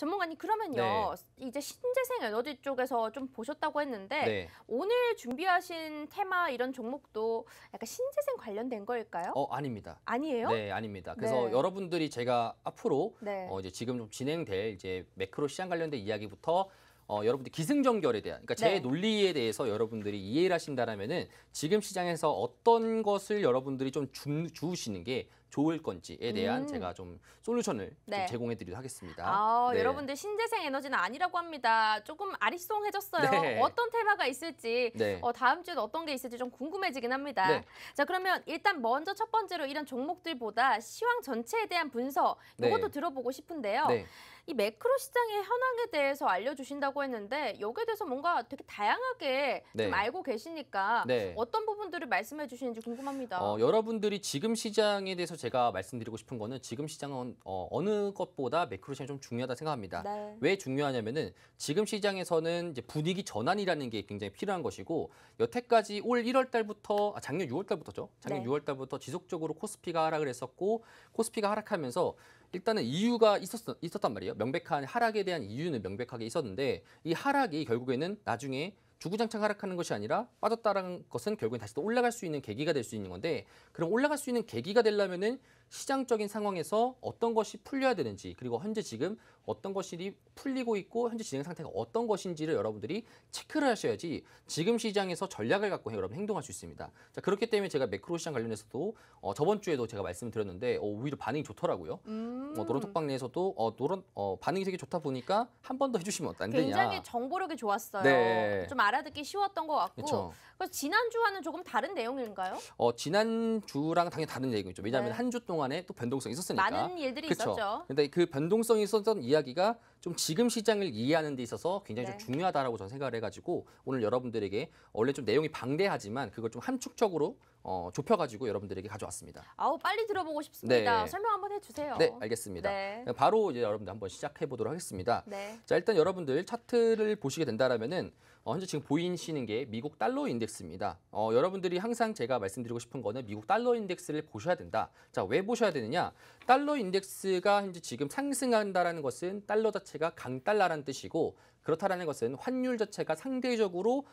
전문가님 그러면요. 네. 이제 신재생 에너지 쪽에서 좀 보셨다고 했는데 네. 오늘 준비하신 테마 이런 종목도 약간 신재생 관련된 거일까요? 아닙니다. 아니에요? 네, 아닙니다. 그래서 네. 여러분들이 제가 앞으로 네. 이제 지금 좀 진행될 이제 매크로 시장 관련된 이야기부터 여러분들 기승전결에 대한, 그러니까 제 네. 논리에 대해서 여러분들이 이해를 하신다라면은 지금 시장에서 어떤 것을 여러분들이 좀 주시는 게 좋을 건지에 대한 제가 좀 솔루션을 네. 좀 제공해드리도록 하겠습니다. 네. 여러분들 신재생 에너지는 아니라고 합니다. 조금 아리송해졌어요. 네. 어떤 테마가 있을지, 네. 다음 주에는 어떤 게 있을지 좀 궁금해지긴 합니다. 네. 자, 그러면 일단 먼저 첫 번째로 이런 종목들보다 시황 전체에 대한 분석, 이것도 네. 들어보고 싶은데요. 네. 이 매크로 시장의 현황에 대해서 알려주신다고 했는데 여기에 대해서 뭔가 되게 다양하게 네. 좀 알고 계시니까 네. 어떤 부분들을 말씀해 주시는지 궁금합니다. 여러분들이 지금 시장에 대해서 제가 말씀드리고 싶은 거는 지금 시장은 어느 것보다 매크로 시장이 좀 중요하다 생각합니다. 네. 왜 중요하냐면은 지금 시장에서는 이제 분위기 전환이라는 게 굉장히 필요한 것이고 여태까지 올 1월 달부터 작년 6월 달부터죠. 작년 네. 6월 달부터 지속적으로 코스피가 하락을 했었고 코스피가 하락하면서 일단은 이유가 있었단 말이에요. 명백한 하락에 대한 이유는 명백하게 있었는데 이 하락이 결국에는 나중에 주구장창 하락하는 것이 아니라 빠졌다는 것은 결국엔 다시 또 올라갈 수 있는 계기가 될 수 있는 건데 그럼 올라갈 수 있는 계기가 되려면은 시장적인 상황에서 어떤 것이 풀려야 되는지 그리고 현재 지금 어떤 것이 풀리고 있고 현재 진행 상태가 어떤 것인지를 여러분들이 체크를 하셔야지 지금 시장에서 전략을 갖고 여러분 행동할 수 있습니다. 자, 그렇기 때문에 제가 매크로 시장 관련해서도 저번 주에도 제가 말씀을 드렸는데 오히려 반응이 좋더라고요. 노론톡방 내에서도 반응이 되게 좋다 보니까 한 번 더 해주시면 안 되냐. 굉장히 정보력이 좋았어요. 네. 좀 알아듣기 쉬웠던 것 같고. 그쵸. 그래서 지난주와는 조금 다른 내용인가요? 지난주랑 당연히 다른 얘기죠. 왜냐하면 네. 한 주 동안에 또 변동성이 있었으니까. 많은 일들이 그쵸? 있었죠. 근데 그 변동성이 있었던 이야기가 좀 지금 시장을 이해하는 데 있어서 굉장히 네. 좀 중요하다라고 저는 생각을 해가지고 오늘 여러분들에게 원래 좀 내용이 방대하지만 그걸 좀 함축적으로 좁혀가지고 여러분들에게 가져왔습니다. 빨리 들어보고 싶습니다. 네. 설명 한번 해주세요. 네, 알겠습니다. 네. 바로 이제 여러분들 한번 시작해 보도록 하겠습니다. 네. 자, 일단 여러분들 차트를 보시게 된다라면은 현재 지금 보이시는 게 미국 달러 인덱스입니다. 여러분들이 항상 제가 말씀드리고 싶은 거는 미국 달러 인덱스를 보셔야 된다. 자, 왜 보셔야 되느냐? 달러 인덱스가 현재 지금 상승한다라는 것은 달러 자체가 강달러라는 뜻이고 그렇다라는 것은 환율 자체가 상대적으로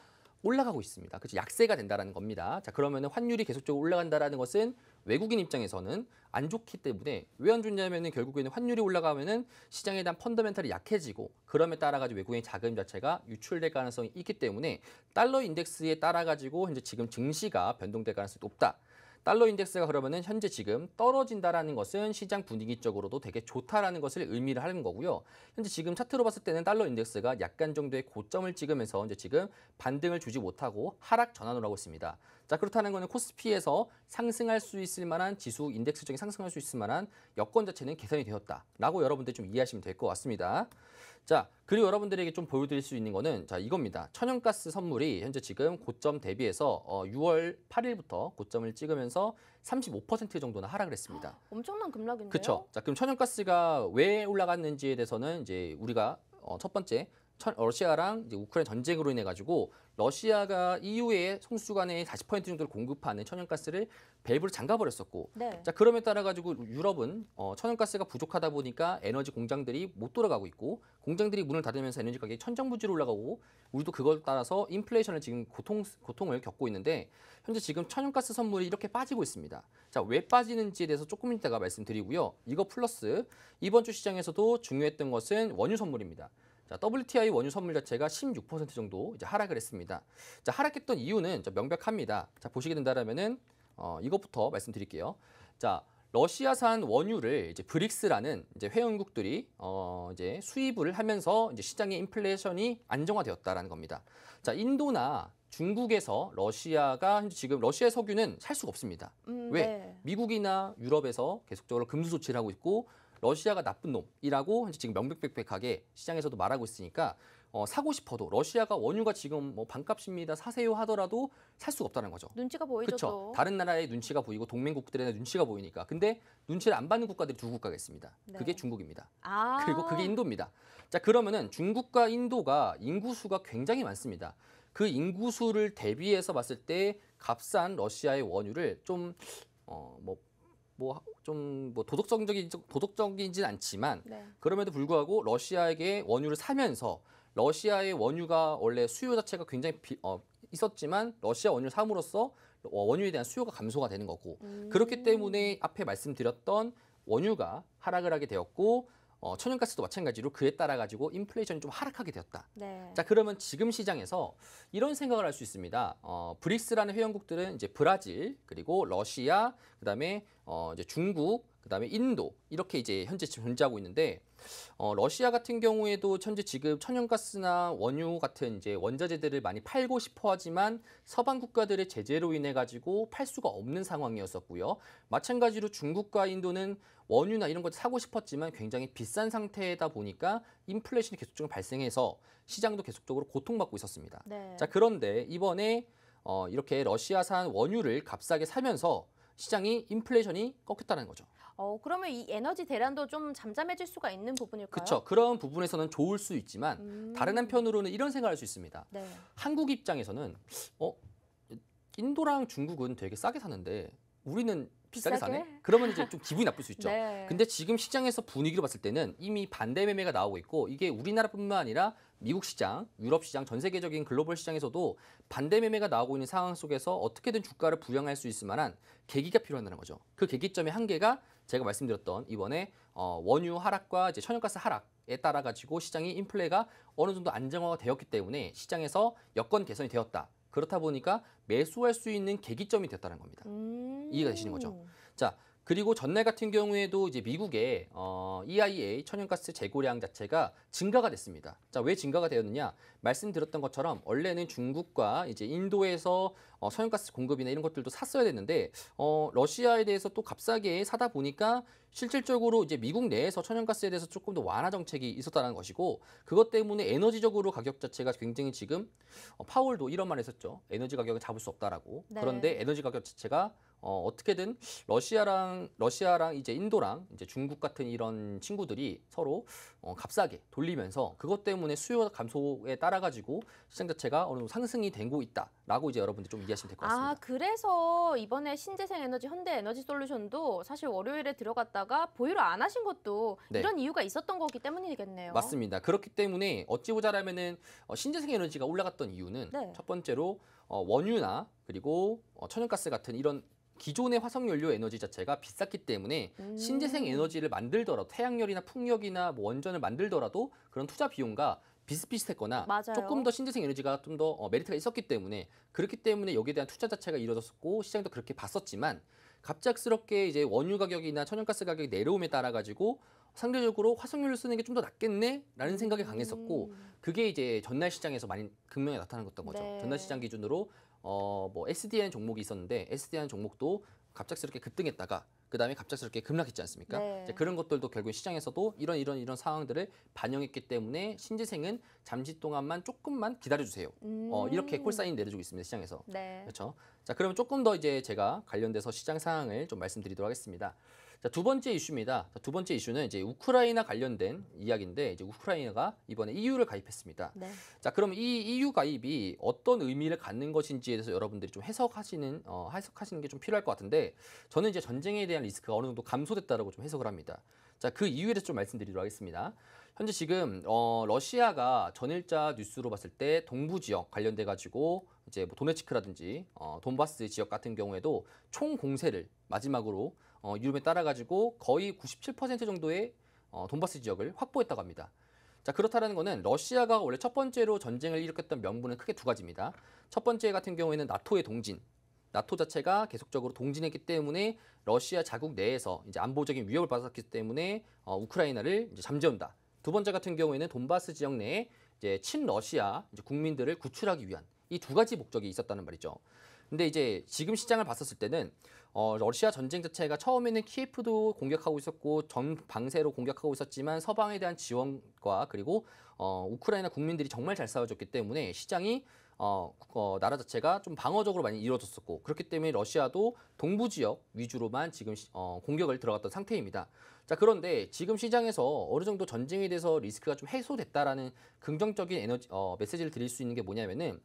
올라가고 있습니다. 그렇죠? 약세가 된다라는 겁니다. 자, 그러면 환율이 계속적으로 올라간다라는 것은 외국인 입장에서는 안 좋기 때문에 왜 안 좋냐면은 결국에는 환율이 올라가면은 시장에 대한 펀더멘털이 약해지고 그럼에 따라 가지고 외국인 자금 자체가 유출될 가능성이 있기 때문에 달러 인덱스에 따라 가지고 현재 지금 증시가 변동될 가능성이 높다. 달러 인덱스가 그러면은 현재 지금 떨어진다라는 것은 시장 분위기적으로도 되게 좋다라는 것을 의미를 하는 거고요. 현재 지금 차트로 봤을 때는 달러 인덱스가 약간 정도의 고점을 찍으면서 현재 지금 반등을 주지 못하고 하락 전환을 하고 있습니다. 자, 그렇다는 거는 코스피에서 상승할 수 있을 만한 지수 인덱스적인 상승할 수 있을 만한 여건 자체는 개선이 되었다라고 여러분들 좀 이해하시면 될 것 같습니다. 자, 그리고 여러분들에게 좀 보여드릴 수 있는 거는 자, 이겁니다. 천연가스 선물이 현재 지금 고점 대비해서 6월 8일부터 고점을 찍으면서 35% 정도나 하락을 했습니다. 엄청난 급락인데요. 그렇죠. 자, 그럼 천연가스가 왜 올라갔는지에 대해서는 이제 우리가 첫 번째 러시아랑 이제 우크라이나 전쟁으로 인해 가지고 러시아가 EU에 송수관의 40% 정도를 공급하는 천연가스를 밸브를 잠가버렸었고, 네. 자, 그럼에 따라 가지고 유럽은 천연가스가 부족하다 보니까 에너지 공장들이 못 돌아가고 있고, 공장들이 문을 닫으면서 에너지 가격이 천정부지로 올라가고, 우리도 그걸 따라서 인플레이션을 지금 고통을 겪고 있는데 현재 지금 천연가스 선물이 이렇게 빠지고 있습니다. 자, 왜 빠지는지에 대해서 조금 이따가 말씀드리고요. 이거 플러스 이번 주 시장에서도 중요했던 것은 원유 선물입니다. 자, WTI 원유 선물 자체가 16% 정도 이제 하락을 했습니다. 자, 하락했던 이유는 명백합니다. 자, 보시게 된다면은 이것부터 말씀드릴게요. 자, 러시아산 원유를 이제 브릭스라는 이제 회원국들이 이제 수입을 하면서 이제 시장의 인플레이션이 안정화되었다라는 겁니다. 자, 인도나 중국에서 러시아가 현재 지금 러시아의 석유는 살 수가 없습니다. 왜? 네. 미국이나 유럽에서 계속적으로 금수 조치를 하고 있고 러시아가 나쁜 놈이라고 현재 지금 명백백백하게 시장에서도 말하고 있으니까 사고 싶어도 러시아가 원유가 지금 뭐 반값입니다 사세요 하더라도 살 수가 없다는 거죠. 눈치가 보이죠. 그렇죠. 또. 다른 나라의 눈치가 보이고 동맹국들의 눈치가 보이니까. 근데 눈치를 안 받는 국가들이 두 국가가 있습니다. 네. 그게 중국입니다. 아. 그리고 그게 인도입니다. 자, 그러면은 중국과 인도가 인구수가 굉장히 많습니다. 그 인구수를 대비해서 봤을 때 값싼 러시아의 원유를 좀 뭐 도덕적이진 않지만 네. 그럼에도 불구하고 러시아에게 원유를 사면서 러시아의 원유가 원래 수요 자체가 굉장히 있었지만 러시아 원유를 삼으로써 원유에 대한 수요가 감소가 되는 거고 그렇기 때문에 앞에 말씀드렸던 원유가 하락을 하게 되었고 천연가스도 마찬가지로 그에 따라 가지고 인플레이션이 좀 하락하게 되었다. 네. 자, 그러면 지금 시장에서 이런 생각을 할 수 있습니다. 브릭스라는 회원국들은 이제 브라질, 그리고 러시아, 그다음에 이제 중국, 그다음에 인도 이렇게 이제 현재 존재하고 있는데 러시아 같은 경우에도 현재 지금 천연가스나 원유 같은 이제 원자재들을 많이 팔고 싶어 하지만 서방 국가들의 제재로 인해 가지고 팔 수가 없는 상황이었었고요. 마찬가지로 중국과 인도는 원유나 이런 것 사고 싶었지만 굉장히 비싼 상태다 보니까 인플레이션이 계속적으로 발생해서 시장도 계속적으로 고통받고 있었습니다. 네. 자, 그런데 이번에 이렇게 러시아산 원유를 값싸게 사면서 시장이 인플레이션이 꺾였다는 거죠. 그러면 이 에너지 대란도 좀 잠잠해질 수가 있는 부분일까요? 그렇죠. 그런 부분에서는 좋을 수 있지만 다른 한편으로는 이런 생각을 할 수 있습니다. 네. 한국 입장에서는 인도랑 중국은 되게 싸게 사는데 우리는 비싸게 비싸게? 사네? 그러면 이제 좀 기분이 나쁠 수 있죠. 네. 근데 지금 시장에서 분위기로 봤을 때는 이미 반대 매매가 나오고 있고 이게 우리나라뿐만 아니라 미국 시장, 유럽 시장, 전 세계적인 글로벌 시장에서도 반대 매매가 나오고 있는 상황 속에서 어떻게든 주가를 부양할 수 있을 만한 계기가 필요하다는 거죠. 그 계기점의 한계가 제가 말씀드렸던 이번에 원유 하락과 이제 천연가스 하락에 따라 가지고 시장이 인플레가 어느 정도 안정화가 되었기 때문에 시장에서 여건 개선이 되었다. 그렇다 보니까 매수할 수 있는 계기점이 됐다는 겁니다. 이해가 되시는 거죠? 자, 그리고 전날 같은 경우에도 이제 미국의 EIA 천연가스 재고량 자체가 증가가 됐습니다. 자, 왜 증가가 되었느냐? 말씀드렸던 것처럼 원래는 중국과 이제 인도에서 천연가스 공급이나 이런 것들도 샀어야 됐는데 러시아에 대해서 또 값싸게 사다 보니까 실질적으로 이제 미국 내에서 천연가스에 대해서 조금 더 완화 정책이 있었다는 것이고 그것 때문에 에너지적으로 가격 자체가 굉장히 지금 파월도 이런 말 했었죠. 에너지 가격을 잡을 수 없다라고. 네. 그런데 에너지 가격 자체가 어떻게든 러시아랑 이제 인도랑 이제 중국 같은 이런 친구들이 서로 값싸게 돌리면서 그것 때문에 수요 감소에 따라 가지고 시장 자체가 어느 정도 상승이 되고 있다라고 이제 여러분들 좀 이해하시면 될 것 같습니다. 그래서 이번에 신재생 에너지, 현대 에너지 솔루션도 사실 월요일에 들어갔다가 보유를 안 하신 것도 네. 이런 이유가 있었던 거기 때문이겠네요. 맞습니다. 그렇기 때문에 어찌 보자라면은 신재생 에너지가 올라갔던 이유는 네. 첫 번째로 원유나 그리고 천연가스 같은 이런 기존의 화석연료 에너지 자체가 비쌌기 때문에 신재생 에너지를 만들더라도 태양열이나 풍력이나 뭐 원전을 만들더라도 그런 투자 비용과 비슷비슷했거나 맞아요. 조금 더 신재생 에너지가 좀 더 메리트가 있었기 때문에 그렇기 때문에 여기에 대한 투자 자체가 이루어졌고 시장도 그렇게 봤었지만 갑작스럽게 이제 원유 가격이나 천연가스 가격이 내려옴에 따라 가지고 상대적으로 화석연료 쓰는 게 좀 더 낫겠네라는 생각이 강했었고 그게 이제 전날 시장에서 많이 극명히 나타난 것던 거죠. 네. 전날 시장 기준으로 뭐 SDN 종목이 있었는데 SDN 종목도 갑작스럽게 급등했다가 그다음에 갑작스럽게 급락했지 않습니까? 네. 이제 그런 것들도 결국 시장에서도 이런 상황들을 반영했기 때문에 신재생은 잠시 동안만 조금만 기다려주세요. 이렇게 콜사인 내려주고 있습니다 시장에서. 네. 그렇죠. 자, 그러면 조금 더 이제 제가 관련돼서 시장 상황을 좀 말씀드리도록 하겠습니다. 자, 두 번째 이슈입니다. 자, 두 번째 이슈는 이제 우크라이나 관련된 이야기인데 이제 우크라이나가 이번에 EU를 가입했습니다. 네. 자, 그럼 이 EU 가입이 어떤 의미를 갖는 것인지에 대해서 여러분들이 좀 해석하시는 게 좀 필요할 것 같은데 저는 이제 전쟁에 대한 리스크가 어느 정도 감소됐다라고 좀 해석을 합니다. 자, 그 이유에 대해서 좀 말씀드리도록 하겠습니다. 현재 지금 러시아가 전일자 뉴스로 봤을 때 동부 지역 관련돼 가지고 이제 뭐 도네츠크라든지 돈바스 지역 같은 경우에도 총 공세를 마지막으로 유럽에 따라 가지고 거의 97% 정도의 돈바스 지역을 확보했다고 합니다. 자, 그렇다는 거는 러시아가 원래 첫 번째로 전쟁을 일으켰던 명분은 크게 두 가지입니다. 첫 번째 같은 경우에는 나토의 동진. 나토 자체가 계속적으로 동진했기 때문에 러시아 자국 내에서 이제 안보적인 위협을 받았기 때문에 우크라이나를 이제 잠재운다. 두 번째 같은 경우에는 돈바스 지역 내에 이제 친러시아 이제 국민들을 구출하기 위한 이 두 가지 목적이 있었다는 말이죠. 근데 이제 지금 시장을 봤었을 때는 러시아 전쟁 자체가 처음에는 키예프도 공격하고 있었고 전 방세로 공격하고 있었지만 서방에 대한 지원과 그리고 우크라이나 국민들이 정말 잘 싸워줬기 때문에 시장이 나라 자체가 좀 방어적으로 많이 이루어졌었고 그렇기 때문에 러시아도 동부 지역 위주로만 지금 공격을 들어갔던 상태입니다. 자, 그런데 지금 시장에서 어느 정도 전쟁에 대해서 리스크가 좀 해소됐다라는 긍정적인 메시지를 드릴 수 있는 게 뭐냐면은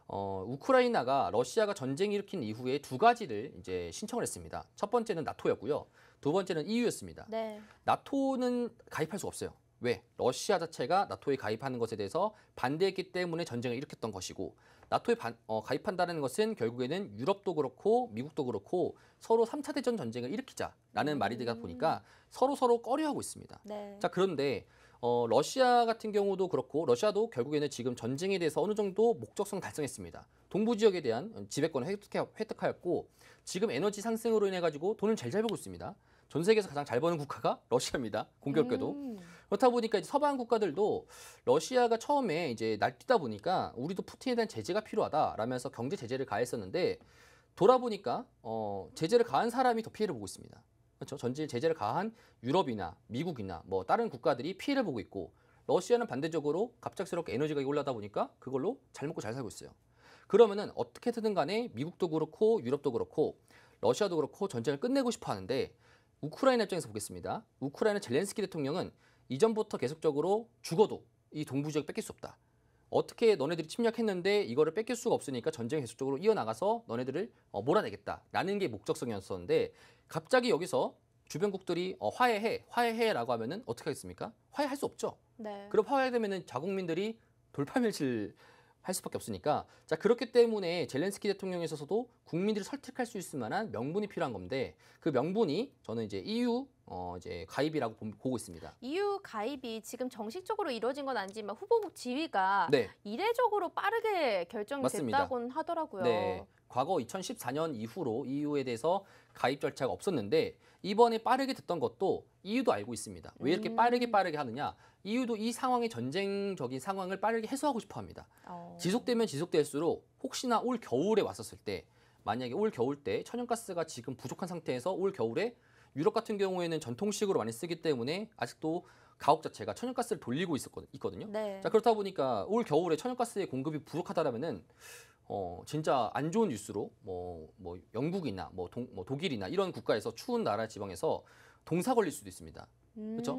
우크라이나가 러시아가 전쟁 일으킨 이후에 두 가지를 이제 신청을 했습니다. 첫 번째는 나토였고요. 두 번째는 EU였습니다. 네. 나토는 가입할 수 없어요. 왜? 러시아 자체가 나토에 가입하는 것에 대해서 반대했기 때문에 전쟁을 일으켰던 것이고 나토에 가입한다는 것은 결국에는 유럽도 그렇고 미국도 그렇고 서로 3차 대전 전쟁을 일으키자라는 말이 되다 보니까 서로 꺼려하고 있습니다. 네. 자, 그런데 러시아 같은 경우도 그렇고 러시아도 결국에는 지금 전쟁에 대해서 어느 정도 목적성 달성했습니다. 동부 지역에 대한 지배권을 획득하였고 지금 에너지 상승으로 인해 가지고 돈을 제일 잘 벌고 있습니다. 전 세계에서 가장 잘 버는 국가가 러시아입니다. 공교롭게도. 그렇다 보니까 이제 서방 국가들도 러시아가 처음에 이제 날뛰다 보니까 우리도 푸틴에 대한 제재가 필요하다라면서 경제 제재를 가했었는데 돌아보니까 제재를 가한 사람이 더 피해를 보고 있습니다. 그렇죠? 전제 제재를 가한 유럽이나 미국이나 뭐 다른 국가들이 피해를 보고 있고 러시아는 반대적으로 갑작스럽게 에너지 가격이 올라다 보니까 그걸로 잘 먹고 잘 살고 있어요. 그러면은 어떻게든 간에 미국도 그렇고 유럽도 그렇고 러시아도 그렇고 전쟁을 끝내고 싶어 하는데 우크라이나 입장에서 보겠습니다. 우크라이나 젤렌스키 대통령은 이전부터 계속적으로 죽어도 이 동부 지역 뺏길 수 없다. 어떻게 너네들이 침략했는데 이거를 뺏길 수가 없으니까 전쟁이 계속적으로 이어나가서 너네들을 몰아내겠다라는 게 목적성이었었는데 갑자기 여기서 주변국들이 화해해라고 하면은 어떻게 하겠습니까? 화해할 수 없죠. 네. 그럼 화해되면은 자국민들이 돌팔멸실 할 수밖에 없으니까 자 그렇기 때문에 젤렌스키 대통령에 있어서도 국민들을 설득할 수 있을 만한 명분이 필요한 건데 그 명분이 저는 이제 EU 이제 가입이라고 보고 있습니다. EU 가입이 지금 정식적으로 이루어진 건 아니지만 후보국 지위가 네. 이례적으로 빠르게 결정이 맞습니다. 됐다곤 하더라고요. 네. 과거 2014년 이후로 EU에 대해서 가입 절차가 없었는데 이번에 빠르게 됐던 것도 EU도 알고 있습니다. 왜 이렇게 빠르게 하느냐? EU도 이 상황의 전쟁적인 상황을 빠르게 해소하고 싶어 합니다. 지속되면 지속될수록 혹시나 올 겨울에 왔었을 때 만약에 올 겨울 때 천연가스가 지금 부족한 상태에서 올 겨울에 유럽 같은 경우에는 전통식으로 많이 쓰기 때문에 아직도 가옥 자체가 천연가스를 돌리고 있거든요. 네. 자, 그렇다 보니까 올 겨울에 천연가스의 공급이 부족하다라면은 진짜 안 좋은 뉴스로 뭐 영국이나 독일이나 이런 국가에서 추운 나라 지방에서 동사 걸릴 수도 있습니다. 그렇죠?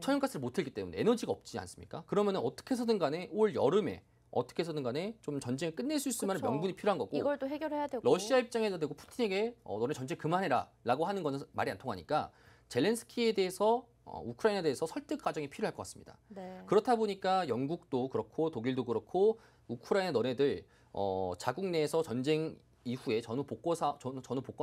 천연가스를 못 틀기 때문에 에너지가 없지 않습니까? 그러면은 어떻게 해서든 간에 올 여름에 어떻게 해서든 간에 좀 전쟁을 끝낼 수 있을 만한 그쵸. 명분이 필요한 거고 이걸 또 해결해야 되고. 러시아 입장에도 되고 푸틴에게 너네 전쟁 그만해라 라고 하는 거는 말이 안 통하니까 젤렌스키에 대해서 우크라이나에 대해서 설득 과정이 필요할 것 같습니다. 네. 그렇다 보니까 영국도 그렇고 독일도 그렇고 우크라이나 너네들 자국 내에서 전쟁 이후에 전후 복권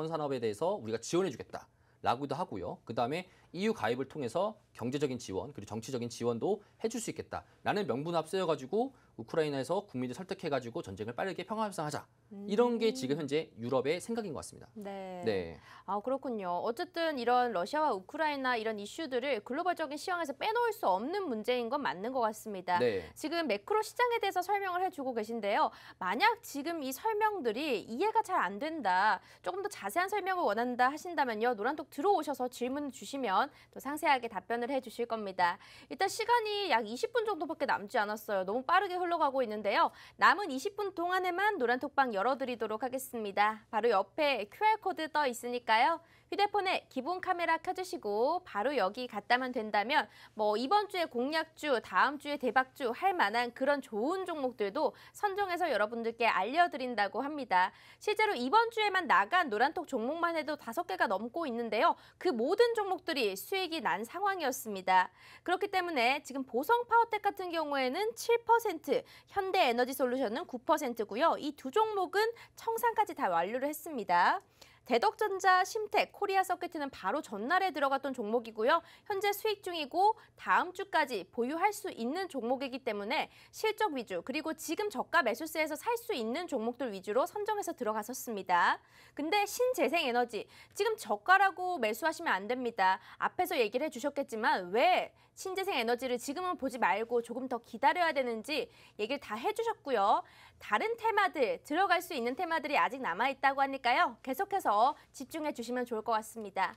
산업에 대해서 우리가 지원해 주겠다. 라고도 하고요. 그다음에 EU 가입을 통해서 경제적인 지원 그리고 정치적인 지원도 해줄 수 있겠다라는 명분 앞세워가지고 우크라이나에서 국민들 설득해가지고 전쟁을 빠르게 평화 협상하자. 이런 게 지금 현재 유럽의 생각인 것 같습니다. 네. 네. 아, 그렇군요. 어쨌든 이런 러시아와 우크라이나 이런 이슈들을 글로벌적인 시황에서 빼놓을 수 없는 문제인 건 맞는 것 같습니다. 네. 지금 매크로 시장에 대해서 설명을 해주고 계신데요. 만약 지금 이 설명들이 이해가 잘 안 된다, 조금 더 자세한 설명을 원한다 하신다면요. 노란톡 들어오셔서 질문 주시면 또 상세하게 답변을 해주실 겁니다. 일단 시간이 약 20분 정도밖에 남지 않았어요. 너무 빠르게 흘러가고 있는데요. 남은 20분 동안에만 노란톡방 열어드리도록 하겠습니다. 바로 옆에 QR코드 떠 있으니까요. 휴대폰에 기본 카메라 켜주시고 바로 여기 갔다만 된다면 뭐 이번 주에 공약주, 다음 주에 대박주 할 만한 그런 좋은 종목들도 선정해서 여러분들께 알려드린다고 합니다. 실제로 이번 주에만 나간 노란톡 종목만 해도 5개가 넘고 있는데요. 그 모든 종목들이 수익이 난 상황이었습니다. 그렇기 때문에 지금 보성 파워텍 같은 경우에는 7%, 현대에너지솔루션은 9%고요. 이 두 종목은 청산까지 다 완료를 했습니다. 대덕전자, 심텍, 코리아서킷은 바로 전날에 들어갔던 종목이고요. 현재 수익 중이고 다음 주까지 보유할 수 있는 종목이기 때문에 실적 위주 그리고 지금 저가 매수세에서 살 수 있는 종목들 위주로 선정해서 들어갔었습니다. 근데 신재생에너지 지금 저가라고 매수하시면 안 됩니다. 앞에서 얘기를 해주셨겠지만 왜 신재생에너지를 지금은 보지 말고 조금 더 기다려야 되는지 얘기를 다 해주셨고요. 다른 테마들, 들어갈 수 있는 테마들이 아직 남아있다고 하니까요. 계속해서 집중해 주시면 좋을 것 같습니다.